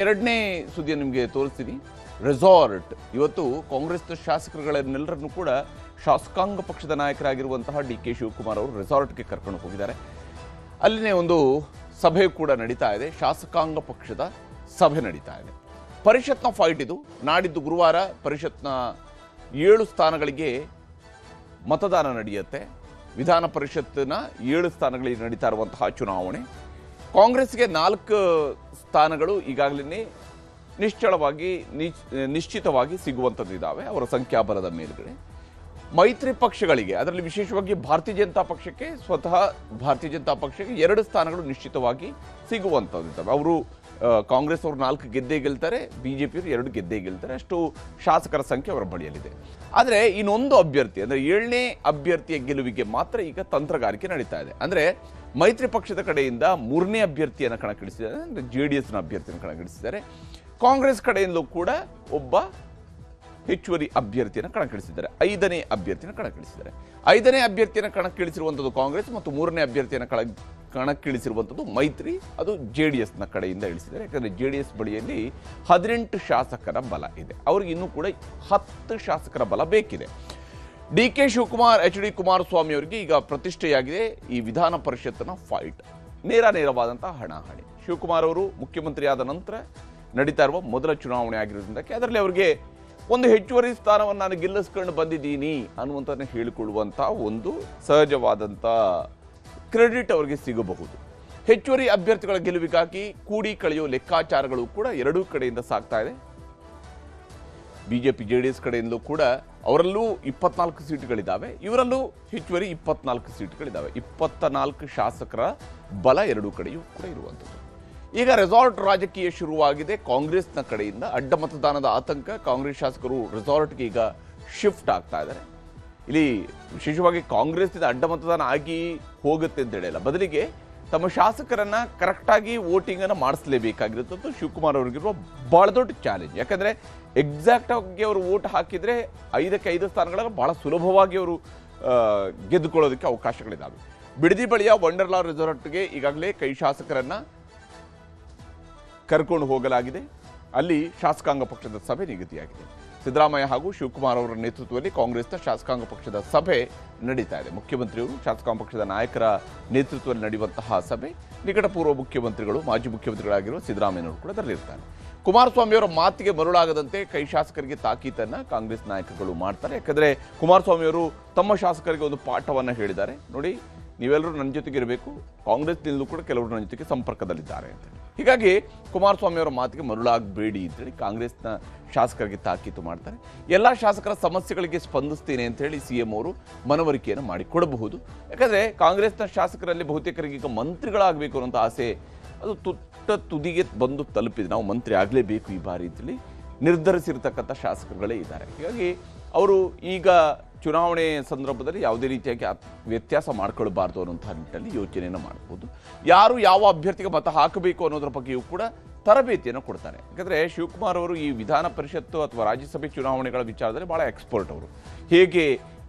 ಎರಡನೇ ಸುದ್ದಿ ನಿಮಗೆ ತೋರಿಸ್ತೀನಿ. ರೆಸಾರ್ಟ್ ಇವತ್ತು ಕಾಂಗ್ರೆಸ್ನ ಶಾಸಕರುಗಳನ್ನೆಲ್ಲರನ್ನು ಕೂಡ ಶಾಸಕಾಂಗ ಪಕ್ಷದ ನಾಯಕರಾಗಿರುವಂತಹ ಡಿ ಕೆ ಶಿವಕುಮಾರ್ ಅವರು ರೆಸಾರ್ಟ್ಗೆ ಕರ್ಕೊಂಡು ಹೋಗಿದ್ದಾರೆ. ಅಲ್ಲಿನೇ ಒಂದು ಸಭೆ ಕೂಡ ನಡೀತಾ ಇದೆ. ಶಾಸಕಾಂಗ ಪಕ್ಷದ ಸಭೆ ನಡೀತಾ ಇದೆ. ಪರಿಷತ್ನ ಫೈಟ್ ಇದು. ನಾಡಿದ್ದು ಗುರುವಾರ ಪರಿಷತ್ನ 7 ಸ್ಥಾನಗಳಿಗೆ ಮತದಾನ ನಡೆಯುತ್ತೆ. ವಿಧಾನ ಪರಿಷತ್ತಿನ 7 ಸ್ಥಾನಗಳಿಗೆ ನಡೀತಾ ಇರುವಂತಹ ಚುನಾವಣೆ. ಕಾಂಗ್ರೆಸ್ಗೆ 4 ಸ್ಥಾನಗಳು ಈಗಾಗಲೇ ನಿಶ್ಚಿತವಾಗಿ ಸಿಗುವಂಥದ್ದಿದ್ದಾವೆ ಅವರ ಸಂಖ್ಯಾಬಲದ ಮೇಲುಗಡೆ. ಮೈತ್ರಿ ಪಕ್ಷಗಳಿಗೆ, ಅದರಲ್ಲಿ ವಿಶೇಷವಾಗಿ ಭಾರತೀಯ ಜನತಾ ಪಕ್ಷಕ್ಕೆ, ಸ್ವತಃ ಭಾರತೀಯ ಜನತಾ ಪಕ್ಷಕ್ಕೆ 2 ಸ್ಥಾನಗಳು ನಿಶ್ಚಿತವಾಗಿ ಸಿಗುವಂಥದ್ದಿದ್ದಾವೆ. ಅವರು ಕಾಂಗ್ರೆಸ್ ಅವರು 4 ಗೆದ್ದೇ ಗೆಲ್ತಾರೆ, ಬಿಜೆಪಿಯವರು 2 ಗೆದ್ದೇ ಗೆಲ್ತಾರೆ. ಅಷ್ಟು ಶಾಸಕರ ಸಂಖ್ಯೆ ಅವರ ಬಳಿಯಲ್ಲಿದೆ. ಆದರೆ ಇನ್ನೊಂದು ಅಭ್ಯರ್ಥಿ, ಅಂದರೆ 7ನೇ ಅಭ್ಯರ್ಥಿಯ ಗೆಲುವಿಗೆ ಮಾತ್ರ ಈಗ ತಂತ್ರಗಾರಿಕೆ ನಡೀತಾ ಇದೆ. ಅಂದರೆ ಮೈತ್ರಿ ಪಕ್ಷದ ಕಡೆಯಿಂದ 3ನೇ ಅಭ್ಯರ್ಥಿಯನ್ನು ಕಣಕ್ಕಿಳಿಸಿದ್ದಾರೆ, ಅಂದರೆ JDSನ ಅಭ್ಯರ್ಥಿಯನ್ನು ಕಣಕ್ಕಿಳಿಸಿದ್ದಾರೆ. ಕಾಂಗ್ರೆಸ್ ಕಡೆಯಿಂದಲೂ ಕೂಡ ಒಬ್ಬ ಹೆಚ್ಚುವರಿ ಅಭ್ಯರ್ಥಿಯನ್ನು ಕಣಕ್ಕಿಳಿಸಿದ್ದಾರೆ. 5ನೇ ಅಭ್ಯರ್ಥಿಯನ್ನು ಕಣಕ್ಕಿಳಿಸಿದ್ದಾರೆ. 5ನೇ ಅಭ್ಯರ್ಥಿಯನ್ನು ಕಣಕ್ಕಿಳಿಸಿರುವಂಥದ್ದು ಕಾಂಗ್ರೆಸ್ ಮತ್ತು 3ನೇ ಅಭ್ಯರ್ಥಿಯನ್ನು ಕಣಕ್ಕಿಳಿಸಿರುವಂಥದ್ದು ಮೈತ್ರಿ, ಅದು JDSನ ಕಡೆಯಿಂದ ಇಳಿಸಿದ್ದಾರೆ. ಯಾಕಂದರೆ JDS ಬಳಿಯಲ್ಲಿ 18 ಶಾಸಕರ ಬಲ ಇದೆ. ಅವ್ರಿಗೆ ಇನ್ನೂ ಕೂಡ 10 ಶಾಸಕರ ಬಲ ಬೇಕಿದೆ. D K Shivakumar, HD Kumaraswamy ಅವರಿಗೆ ಈಗ ಪ್ರತಿಷ್ಠೆಯಾಗಿದೆ ಈ ವಿಧಾನ ಪರಿಷತ್ತಿನ ಫೈಟ್. ನೇರವಾದಂತಹ ಹಣಾಹಣಿ. ಶಿವಕುಮಾರ್ ಅವರು ಮುಖ್ಯಮಂತ್ರಿಯಾದ ನಂತರ ನಡೀತಾ ಇರುವ ಮೊದಲ ಚುನಾವಣೆ ಆಗಿರೋದ್ರಿಂದಕ್ಕೆ ಅದರಲ್ಲಿ ಅವರಿಗೆ ಒಂದು ಹೆಚ್ಚುವರಿ ಸ್ಥಾನವನ್ನು ನಾನು ಗೆಲ್ಲಿಸ್ಕೊಂಡು ಬಂದಿದ್ದೀನಿ ಅನ್ನುವಂಥದ್ದನ್ನು ಹೇಳಿಕೊಳ್ಳುವಂಥ ಒಂದು ಸಹಜವಾದಂಥ ಕ್ರೆಡಿಟ್ ಅವರಿಗೆ ಸಿಗಬಹುದು. ಹೆಚ್ಚುವರಿ ಅಭ್ಯರ್ಥಿಗಳ ಗೆಲುವಿಗಾಗಿ ಕೂಡಿ ಕಳೆಯುವ ಲೆಕ್ಕಾಚಾರಗಳು ಕೂಡ ಎರಡೂ ಕಡೆಯಿಂದ ಸಾಗ್ತಾ ಇದೆ. ಬಿಜೆಪಿ JDS ಕಡೆಯಿಂದಲೂ ಕೂಡ ಅವರಲ್ಲೂ 24 ಸೀಟುಗಳಿದ್ದಾವೆ, ಇವರಲ್ಲೂ ಹೆಚ್ಚುವರಿ 24 ಸೀಟುಗಳಿದ್ದಾವೆ. 24 ಶಾಸಕರ ಬಲ ಎರಡೂ ಕಡೆಯೂ ಕೂಡ ಇರುವಂಥದ್ದು. ಈಗ ರೆಸಾರ್ಟ್ ರಾಜಕೀಯ ಶುರುವಾಗಿದೆ. ಕಾಂಗ್ರೆಸ್ನ ಕಡೆಯಿಂದ ಅಡ್ಡ ಮತದಾನದ ಆತಂಕ. ಕಾಂಗ್ರೆಸ್ ಶಾಸಕರು ರೆಸಾರ್ಟ್ಗೆ ಈಗ ಶಿಫ್ಟ್ ಆಗ್ತಾ ಇದ್ದಾರೆ. ಇಲ್ಲಿ ವಿಶೇಷವಾಗಿ ಕಾಂಗ್ರೆಸ್ನಿಂದ ಅಡ್ಡ ಮತದಾನ ಆಗಿ ಹೋಗುತ್ತೆ ಅಂತ ಹೇಳಿಲ್ಲ, ಬದಲಿಗೆ ತಮ್ಮ ಶಾಸಕರನ್ನ ಕರೆಕ್ಟಾಗಿ ವೋಟಿಂಗನ್ನು ಮಾಡಿಸಲೇಬೇಕಾಗಿರುತ್ತದ್ದು ಶಿವಕುಮಾರ್ ಅವರಿಗಿರುವ ಭಾಳ ದೊಡ್ಡ ಚಾಲೆಂಜ್. ಯಾಕಂದರೆ ಎಕ್ಸಾಕ್ಟ್ ಆಗಿ ಅವರು ವೋಟ್ ಹಾಕಿದರೆ 5ಕ್ಕೆ 5 ಸ್ಥಾನಗಳನ್ನು ಭಾಳ ಸುಲಭವಾಗಿ ಅವರು ಗೆದ್ದುಕೊಳ್ಳೋದಕ್ಕೆ ಅವಕಾಶಗಳಿದ್ದಾವೆ. ಬಿಡದಿ ಬಳಿಯ ವಂಡರ್ಲಾ ರೆಸಾರ್ಟ್ಗೆ ಈಗಾಗಲೇ ಕೈ ಶಾಸಕರನ್ನ ಕರ್ಕೊಂಡು ಹೋಗಲಾಗಿದೆ. ಅಲ್ಲಿ ಶಾಸಕಾಂಗ ಪಕ್ಷದ ಸಭೆ ನಿಗದಿಯಾಗಿದೆ. ಸಿದ್ದರಾಮಯ್ಯ ಹಾಗೂ ಶಿವಕುಮಾರ್ ಅವರ ನೇತೃತ್ವದಲ್ಲಿ ಕಾಂಗ್ರೆಸ್ನ ಶಾಸಕಾಂಗ ಪಕ್ಷದ ಸಭೆ ನಡೀತಾ ಇದೆ. ಮುಖ್ಯಮಂತ್ರಿಗಳು, ಶಾಸಕಾಂಗ ಪಕ್ಷದ ನಾಯಕರ ನೇತೃತ್ವದಲ್ಲಿ ನಡೆಯುವಂತಹ ಸಭೆ. ನಿಕಟಪೂರ್ವ ಮುಖ್ಯಮಂತ್ರಿಗಳು, ಮಾಜಿ ಮುಖ್ಯಮಂತ್ರಿಗಳಾಗಿರುವ ಸಿದ್ದರಾಮಯ್ಯನವರು ಕೂಡ ಅದರಲ್ಲಿರ್ತಾರೆ. ಕುಮಾರಸ್ವಾಮಿ ಅವರ ಮಾತಿಗೆ ಮರುಳಾಗದಂತೆ ಕೈ ಶಾಸಕರಿಗೆ ತಾಕೀತನ್ನು ಕಾಂಗ್ರೆಸ್ ನಾಯಕರುಗಳು ಮಾಡ್ತಾರೆ. ಯಾಕಂದರೆ ಕುಮಾರಸ್ವಾಮಿ ಅವರು ತಮ್ಮ ಶಾಸಕರಿಗೆ ಒಂದು ಪಾಠವನ್ನು ಹೇಳಿದ್ದಾರೆ. ನೋಡಿ, ನೀವೆಲ್ಲರೂ ನನ್ನ ಜೊತೆಗೆ ಇರಬೇಕು, ಕಾಂಗ್ರೆಸ್ನಿಂದಲೂ ಕೂಡ ಕೆಲವರು ನನ್ನ ಜೊತೆಗೆ ಸಂಪರ್ಕದಲ್ಲಿದ್ದಾರೆ ಅಂತೇಳಿ. ಹೀಗಾಗಿ ಕುಮಾರಸ್ವಾಮಿ ಅವರ ಮಾತಿಗೆ ಮರುಳಾಗಬೇಡಿ ಅಂತೇಳಿ ಕಾಂಗ್ರೆಸ್ನ ಶಾಸಕರಿಗೆ ತಾಕೀತು ಮಾಡ್ತಾರೆ. ಎಲ್ಲ ಶಾಸಕರ ಸಮಸ್ಯೆಗಳಿಗೆ ಸ್ಪಂದಿಸ್ತೇನೆ ಅಂತ ಹೇಳಿ CM ಅವರು ಮನವರಿಕೆಯನ್ನು ಮಾಡಿಕೊಡಬಹುದು. ಯಾಕಂದರೆ ಕಾಂಗ್ರೆಸ್ನ ಶಾಸಕರಲ್ಲಿ ಬಹುತೇಕರಿಗೆ ಈಗ ಮಂತ್ರಿಗಳಾಗಬೇಕು ಅನ್ನೋಂಥ ಆಸೆ ಅದು ತುದಿಗೆ ಬಂದು ತಲುಪಿದೆ. ನಾವು ಮಂತ್ರಿ ಆಗಲೇಬೇಕು ಈ ಬಾರಿ ಅಂತೇಳಿ ನಿರ್ಧರಿಸಿರ್ತಕ್ಕಂಥ ಶಾಸಕರುಗಳೇ ಇದ್ದಾರೆ. ಹೀಗಾಗಿ ಅವರು ಈಗ ಚುನಾವಣೆ ಸಂದರ್ಭದಲ್ಲಿ ಯಾವುದೇ ರೀತಿಯಾಗಿ ವ್ಯತ್ಯಾಸ ಮಾಡ್ಕೊಳ್ಬಾರ್ದು ಅನ್ನೋಂಥ ನಿಟ್ಟಿನಲ್ಲಿ ಯೋಚನೆಯನ್ನು ಮಾಡ್ಬೋದು. ಯಾರು ಯಾವ ಅಭ್ಯರ್ಥಿಗೆ ಮತ ಹಾಕಬೇಕು ಅನ್ನೋದ್ರ ಬಗ್ಗೆಯೂ ಕೂಡ ತರಬೇತಿಯನ್ನು ಕೊಡ್ತಾರೆ. ಯಾಕಂದರೆ ಶಿವಕುಮಾರ್ ಅವರು ಈ ವಿಧಾನ ಪರಿಷತ್ತು ಅಥವಾ ರಾಜ್ಯಸಭೆ ಚುನಾವಣೆಗಳ ವಿಚಾರದಲ್ಲಿ ಭಾಳ ಎಕ್ಸ್ಪರ್ಟ್. ಅವರು ಹೇಗೆ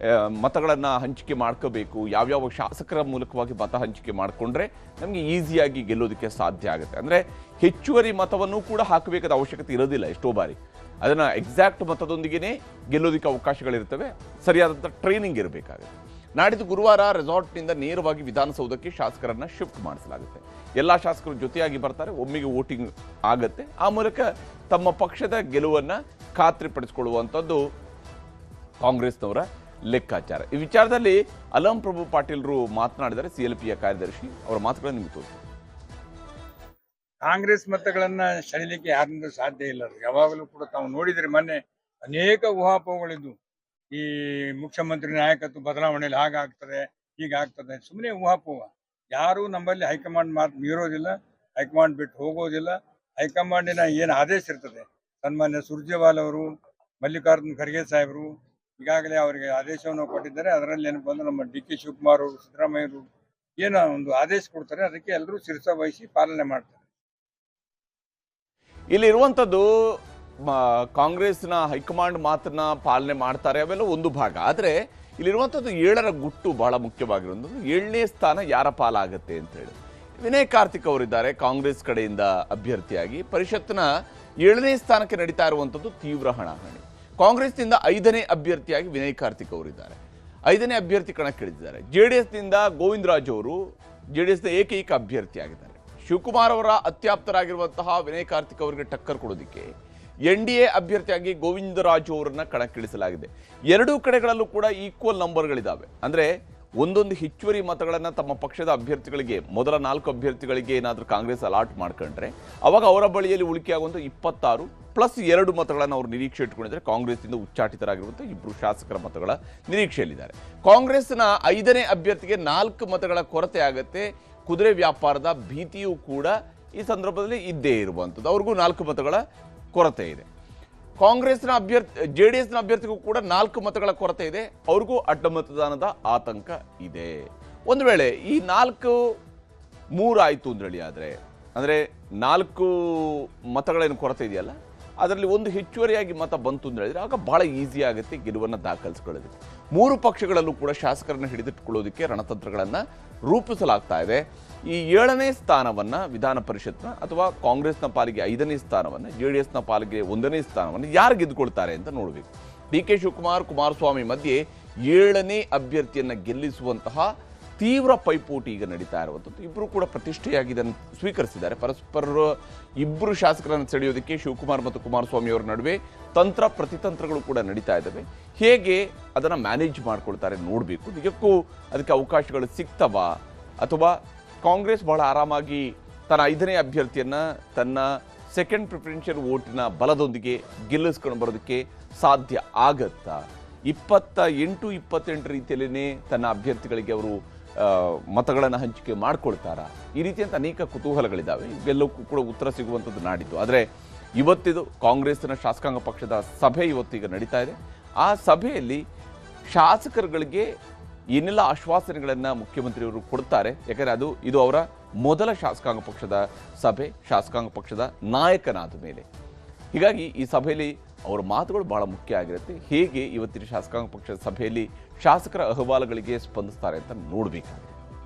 ಮತಗಳನ್ನು ಹಂಚಿಕೆ ಮಾಡ್ಕೋಬೇಕು, ಯಾವ್ಯಾವ ಶಾಸಕರ ಮೂಲಕವಾಗಿ ಮತ ಹಂಚಿಕೆ ಮಾಡಿಕೊಂಡ್ರೆ ನಮಗೆ ಈಸಿಯಾಗಿ ಗೆಲ್ಲೋದಕ್ಕೆ ಸಾಧ್ಯ ಆಗುತ್ತೆ. ಅಂದರೆ ಹೆಚ್ಚುವರಿ ಮತವನ್ನು ಕೂಡ ಹಾಕಬೇಕಾದ ಅವಶ್ಯಕತೆ ಇರೋದಿಲ್ಲ. ಎಷ್ಟೋ ಬಾರಿ ಅದನ್ನು ಎಕ್ಸಾಕ್ಟ್ ಮತದೊಂದಿಗೆ ಗೆಲ್ಲೋದಕ್ಕೆ ಅವಕಾಶಗಳಿರ್ತವೆ. ಸರಿಯಾದಂಥ ಟ್ರೈನಿಂಗ್ ಇರಬೇಕಾಗುತ್ತೆ. ನಾಡಿದ್ದು ಗುರುವಾರ ರೆಸಾರ್ಟ್ನಿಂದ ನೇರವಾಗಿ ವಿಧಾನಸೌಧಕ್ಕೆ ಶಾಸಕರನ್ನು ಶಿಫ್ಟ್ ಮಾಡಿಸಲಾಗುತ್ತೆ. ಎಲ್ಲ ಶಾಸಕರು ಜೊತೆಯಾಗಿ ಬರ್ತಾರೆ, ಒಮ್ಮೆಗೆ ವೋಟಿಂಗ್ ಆಗುತ್ತೆ. ಆ ಮೂಲಕ ತಮ್ಮ ಪಕ್ಷದ ಗೆಲುವನ್ನು ಖಾತ್ರಿಪಡಿಸಿಕೊಳ್ಳುವಂಥದ್ದು ಕಾಂಗ್ರೆಸ್ನವರ ಲೆಕ್ಕಾಚಾರ. ಈ ವಿಚಾರದಲ್ಲಿ ಅಲಂ ಪ್ರಭು ಪಾಟೀಲ್ರು ಮಾತನಾಡಿದರೆ, CLPಯ ಕಾರ್ಯದರ್ಶಿ. ಅವರ ಮಾತುಗಳನ್ನು ನಿಮಗೆ ತೋರಿಸಿ. ಕಾಂಗ್ರೆಸ್ ಮತಗಳನ್ನ ಸೆಳೆಯಲಿಕ್ಕೆ ಯಾರಿಂದ ಸಾಧ್ಯ ಇಲ್ಲ. ಯಾವಾಗಲೂ ಕೂಡ ತಾವು ನೋಡಿದ್ರೆ ಮೊನ್ನೆ ಅನೇಕ ಊಹಾಪೋಹಗಳಿದ್ದು, ಈ ಮುಖ್ಯಮಂತ್ರಿ ನಾಯಕತ್ವ ಬದಲಾವಣೆಯಲ್ಲಿ ಹಾಗಾಗ್ತದೆ ಹೀಗಾಗ್ತದೆ, ಸುಮ್ಮನೆ ಊಹಾಪೋಹ. ಯಾರು ನಮ್ಮಲ್ಲಿ ಹೈಕಮಾಂಡ್ ಮಾತು ಮೀರೋದಿಲ್ಲ, ಹೈಕಮಾಂಡ್ ಬಿಟ್ಟು ಹೋಗೋದಿಲ್ಲ. ಹೈಕಮಾಂಡಿನ ಏನು ಆದೇಶ ಇರ್ತದೆ, ಸನ್ಮಾನ್ಯ ಸುರ್ಜೇವಾಲ್ ಅವರು, ಮಲ್ಲಿಕಾರ್ಜುನ್ ಖರ್ಗೆ ಸಾಹೇಬರು ಈಗಾಗಲೇ ಅವರಿಗೆ ಆದೇಶವನ್ನು ಕೊಟ್ಟಿದ್ದಾರೆ. ಅದರಲ್ಲಿ ಏನಪ್ಪ ಅಂದ್ರೆ ನಮ್ಮ ಡಿ ಕೆ ಶಿವಕುಮಾರ್ ಅವರು, ಸಿದ್ದರಾಮಯ್ಯರು ಏನೋ ಒಂದು ಆದೇಶ ಕೊಡ್ತಾರೆ, ಅದಕ್ಕೆ ಎಲ್ಲರೂ ಶಿರಸ ವಹಿಸಿ ಪಾಲನೆ ಮಾಡ್ತಾರೆ. ಇಲ್ಲಿರುವಂಥದ್ದು ಕಾಂಗ್ರೆಸ್ನ ಹೈಕಮಾಂಡ್ ಮಾತನ್ನ ಪಾಲನೆ ಮಾಡ್ತಾರೆ, ಅವೆಲ್ಲ ಒಂದು ಭಾಗ. ಆದರೆ ಇಲ್ಲಿರುವಂಥದ್ದು 7ರ ಗುಟ್ಟು ಬಹಳ ಮುಖ್ಯವಾಗಿರೋದು. 7ನೇ ಸ್ಥಾನ ಯಾರ ಪಾಲಾಗುತ್ತೆ ಅಂತ ಹೇಳಿ ವಿನಯ್ ಕಾರ್ತಿಕ್ ಅವರಿದ್ದಾರೆ ಕಾಂಗ್ರೆಸ್ ಕಡೆಯಿಂದ ಅಭ್ಯರ್ಥಿಯಾಗಿ. ಪರಿಷತ್ನ 7ನೇ ಸ್ಥಾನಕ್ಕೆ ನಡೀತಾ ಇರುವಂಥದ್ದು ತೀವ್ರ ಹಣಾಹಣಿ. ಕಾಂಗ್ರೆಸ್ನಿಂದ 5ನೇ ಅಭ್ಯರ್ಥಿಯಾಗಿ ವಿನಯ್ ಕಾರ್ತಿಕ್ ಅವರಿದ್ದಾರೆ. 5ನೇ ಅಭ್ಯರ್ಥಿ ಕಣಕ್ಕಿಳಿದಿದ್ದಾರೆ. ಜೆಡಿಎಸ್ನಿಂದ ಗೋವಿಂದರಾಜ್ ಅವರು ಜೆಡಿಎಸ್ನ ಏಕೈಕ ಅಭ್ಯರ್ಥಿಯಾಗಿದ್ದಾರೆ. ಶಿವಕುಮಾರ್ ಅವರ ಅತ್ಯಾಪ್ತರಾಗಿರುವಂತಹ ವಿನಯ್ ಕಾರ್ತಿಕ್ ಅವರಿಗೆ ಟಕ್ಕರ್ ಕೊಡೋದಕ್ಕೆ NDA ಅಭ್ಯರ್ಥಿಯಾಗಿ ಗೋವಿಂದರಾಜು ಅವರನ್ನ ಕಣಕ್ಕಿಳಿಸಲಾಗಿದೆ. ಎರಡೂ ಕಡೆಗಳಲ್ಲೂ ಕೂಡ ಈಕ್ವಲ್ ನಂಬರ್ಗಳಿದ್ದಾವೆ. ಅಂದರೆ ಒಂದೊಂದು ಹೆಚ್ಚುವರಿ ಮತಗಳನ್ನು ತಮ್ಮ ಪಕ್ಷದ ಅಭ್ಯರ್ಥಿಗಳಿಗೆ, ಮೊದಲ 4 ಅಭ್ಯರ್ಥಿಗಳಿಗೆ ಏನಾದರೂ ಕಾಂಗ್ರೆಸ್ ಅಲಾಟ್ ಮಾಡ್ಕೊಂಡ್ರೆ ಅವಾಗ ಅವರ ಬಳಿಯಲ್ಲಿ ಉಳಿಕೆಯಾಗುವಂಥ 26 ಪ್ಲಸ್ 2 ಮತಗಳನ್ನು ಅವರು ನಿರೀಕ್ಷೆ ಇಟ್ಕೊಂಡಿದ್ದಾರೆ. ಕಾಂಗ್ರೆಸ್ನಿಂದ ಉಚ್ಚಾಟಿತರಾಗಿರುವಂಥ 2 ಶಾಸಕರ ಮತಗಳ ನಿರೀಕ್ಷೆಯಲ್ಲಿದ್ದಾರೆ. ಕಾಂಗ್ರೆಸ್ನ 5ನೇ ಅಭ್ಯರ್ಥಿಗೆ 4 ಮತಗಳ ಕೊರತೆ ಆಗುತ್ತೆ. ಕುದುರೆ ವ್ಯಾಪಾರದ ಭೀತಿಯೂ ಕೂಡ ಈ ಸಂದರ್ಭದಲ್ಲಿ ಇದ್ದೇ ಇರುವಂಥದ್ದು. ಅವ್ರಿಗೂ 4 ಮತಗಳ ಕೊರತೆ ಇದೆ. ಕಾಂಗ್ರೆಸ್ನ ಜೆಡಿಎಸ್ನ ಅಭ್ಯರ್ಥಿಗೂ ಕೂಡ 4 ಮತಗಳ ಕೊರತೆ ಇದೆ. ಅವ್ರಿಗೂ ಅಡ್ಡ ಮತದಾನದ ಆತಂಕ ಇದೆ. ಒಂದು ವೇಳೆ ಈ 4-3 ಆಯಿತು ಅಂದ್ರಳಿ, ಅಂದರೆ 4 ಮತಗಳೇನು ಕೊರತೆ ಇದೆಯಲ್ಲ, ಅದರಲ್ಲಿ ಒಂದು ಹೆಚ್ಚುವರಿಯಾಗಿ ಮತ ಬಂತು ಅಂತ ಹೇಳಿದ್ರೆ ಆಗ ಬಹಳ ಈಸಿ ಆಗುತ್ತೆ ಗೆಲುವನ್ನು ದಾಖಲಿಸ್ಕೊಳ್ಳೋದಕ್ಕೆ. 3 ಪಕ್ಷಗಳಲ್ಲೂ ಕೂಡ ಶಾಸಕರನ್ನು ಹಿಡಿದಿಟ್ಟುಕೊಳ್ಳೋದಕ್ಕೆ ರಣತಂತ್ರಗಳನ್ನು ರೂಪಿಸಲಾಗ್ತಾ ಇದೆ. ಈ 7ನೇ ಸ್ಥಾನವನ್ನು ವಿಧಾನ ಪರಿಷತ್ನ ಅಥವಾ ಕಾಂಗ್ರೆಸ್ನ ಪಾಲಿಗೆ 5ನೇ ಸ್ಥಾನವನ್ನು, JDSನ ಪಾಲಿಗೆ 1ನೇ ಸ್ಥಾನವನ್ನು ಯಾರು ಗೆದ್ದುಕೊಳ್ತಾರೆ ಅಂತ ನೋಡಬೇಕು. DK ಶಿವಕುಮಾರ್, ಕುಮಾರಸ್ವಾಮಿ ಮಧ್ಯೆ 7ನೇ ಅಭ್ಯರ್ಥಿಯನ್ನು ಗೆಲ್ಲಿಸುವಂತಹ ತೀವ್ರ ಪೈಪೋಟಿ ಈಗ ನಡೀತಾ ಇರುವಂಥದ್ದು. ಇಬ್ಬರು ಕೂಡ ಪ್ರತಿಷ್ಠೆಯಾಗಿ ಇದನ್ನು ಸ್ವೀಕರಿಸಿದ್ದಾರೆ. ಪರಸ್ಪರ ಇಬ್ಬರು ಶಾಸಕರನ್ನು ಸೆಳೆಯೋದಕ್ಕೆ ಶಿವಕುಮಾರ್ ಮತ್ತು ಕುಮಾರಸ್ವಾಮಿ ಅವರ ನಡುವೆ ತಂತ್ರ ಪ್ರತಿತಂತ್ರಗಳು ಕೂಡ ನಡೀತಾ ಇದ್ದಾವೆ. ಹೇಗೆ ಅದನ್ನು ಮ್ಯಾನೇಜ್ ಮಾಡ್ಕೊಳ್ತಾರೆ ನೋಡಬೇಕು. ನಿಜಕ್ಕೂ ಅದಕ್ಕೆ ಅವಕಾಶಗಳು ಸಿಗ್ತವಾ, ಅಥವಾ ಕಾಂಗ್ರೆಸ್ ಬಹಳ ಆರಾಮಾಗಿ ತನ್ನ 5ನೇ ಅಭ್ಯರ್ಥಿಯನ್ನು ತನ್ನ ಸೆಕೆಂಡ್ ಪ್ರಿಫರೆನ್ಷಿಯಲ್ ವೋಟಿನ ಬಲದೊಂದಿಗೆ ಗೆಲ್ಲಿಸ್ಕೊಂಡು ಬರೋದಕ್ಕೆ ಸಾಧ್ಯ ಆಗತ್ತಾ? 28 ರೀತಿಯಲ್ಲೇ ತನ್ನ ಅಭ್ಯರ್ಥಿಗಳಿಗೆ ಅವರು ಮತಗಳನ್ನು ಹಂಚಿಕೆ ಮಾಡ್ಕೊಳ್ತಾರಾ? ಈ ರೀತಿಯಂಥ ಅನೇಕ ಕುತೂಹಲಗಳಿದ್ದಾವೆ. ಇವೆಲ್ಲಕ್ಕೂ ಕೂಡ ಉತ್ತರ ಸಿಗುವಂಥದ್ದು ನಾಡಿದ್ದು. ಆದರೆ ಇವತ್ತಿದು ಕಾಂಗ್ರೆಸ್ನ ಶಾಸಕಾಂಗ ಪಕ್ಷದ ಸಭೆ ಇವತ್ತೀಗ ನಡೀತಾ ಇದೆ. ಆ ಸಭೆಯಲ್ಲಿ ಶಾಸಕರುಗಳಿಗೆ ಏನೆಲ್ಲ ಆಶ್ವಾಸನೆಗಳನ್ನು ಮುಖ್ಯಮಂತ್ರಿಯವರು ಕೊಡ್ತಾರೆ, ಯಾಕಂದರೆ ಇದು ಅವರ ಮೊದಲ ಶಾಸಕಾಂಗ ಪಕ್ಷದ ಸಭೆ, ಶಾಸಕಾಂಗ ಪಕ್ಷದ ನಾಯಕನಾದ ಮೇಲೆ. ಹೀಗಾಗಿ ಈ ಸಭೆಯಲ್ಲಿ ಅವರ ಮಾತುಗಳು ಬಹಳ ಮುಖ್ಯ ಆಗಿರುತ್ತೆ. ಹೇಗೆ ಇವತ್ತಿನ ಶಾಸಕಾಂಗ ಪಕ್ಷದ ಸಭೆಯಲ್ಲಿ ಶಾಸಕರ ಅಹವಾಲುಗಳಿಗೆ ಸ್ಪಂದಿಸ್ತಾರೆ ಅಂತ ನೋಡಬೇಕಾಗಿದೆ.